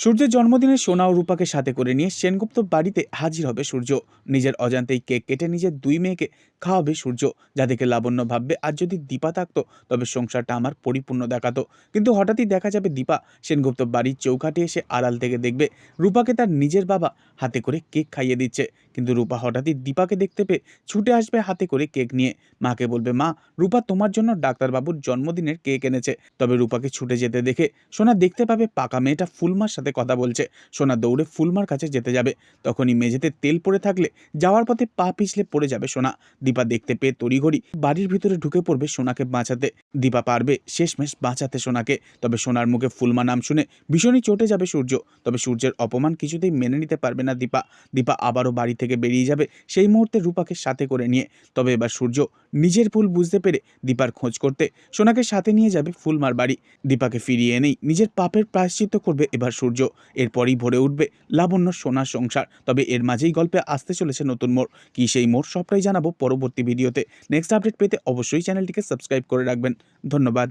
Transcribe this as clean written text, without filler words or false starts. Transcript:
সূর্যের জন্মদিনে সোনা ও রূপাকে সাথে করে নিয়ে সেনগুপ্ত বাড়িতে হাজির হবে সূর্য। নিজের অজান্তেই কেক কেটে নিজের দুই মেয়েকে খাওয়াবে সূর্য, যা দেখে লাবণ্য ভাববে আর যদি দীপা থাকতো তবে সংসারটা আমার পরিপূর্ণ দেখাতো। কিন্তু হঠাৎই দেখা যাবে দীপা সেনগুপ্ত বাড়ির চৌকাঠে এসে আড়াল থেকে দেখবে রূপাকে তার নিজের বাবা হাতে করে কেক খাইয়ে দিচ্ছে। কিন্তু রূপা হঠাৎই দীপাকে দেখতে পেয়ে ছুটে আসবে হাতে করে কেক নিয়ে। মাকে বলবে, মা, রূপা তোমার জন্য ডাক্তারবাবুর জন্মদিনের কেক এনেছে। তবে রূপাকে ছুটে যেতে দেখে সোনা দেখতে পাবে পাকা মেয়েটা ফুলমার সাথে কথা বলছে। সোনা দৌড়ে ফুলমার কাছে যেতে যাবে, তখনই মেঝেতে তেল পড়ে থাকলে যাওয়ার পথে পা পিছলে পড়ে যাবে সোনা। দীপা দেখতে পেয়ে তড়িঘড়ি বাড়ির ভিতরে ঢুকে পড়বে সোনাকে বাঁচাতে। দীপা পারবে শেষমেশ বাঁচাতে সোনাকে। তবে সোনার মুখে ফুলমা নাম শুনে ভীষণই চটে যাবে সূর্য। তবে সূর্যের অপমান কিছুতেই মেনে নিতে পারবে না দীপা। দীপা আবারও বাড়ি থেকে বেরিয়ে যাবে সেই মুহূর্তে রূপাকে সাথে করে নিয়ে। তবে এবার সূর্য নিজের ভুল বুঝতে পেরে দীপার খোঁজ করতে সোনাকে সাথে নিয়ে যাবে ফুলমার বাড়ি। দীপাকে ফিরিয়ে এনেই নিজের পাপের প্রায়শ্চিত্ত করবে এবার সূর্য। এরপরই ভরে উঠবে লাবণ্য সোনার সংসার। তবে এর মাঝেই গল্পে আসতে চলেছে নতুন মোড়। কি সেই মোড় সবটাই জানাবো পরবর্তী ভিডিওতে। নেক্সট আপডেট পেতে অবশ্যই চ্যানেলটিকে সাবস্ক্রাইব করে রাখবেন। ধন্যবাদ।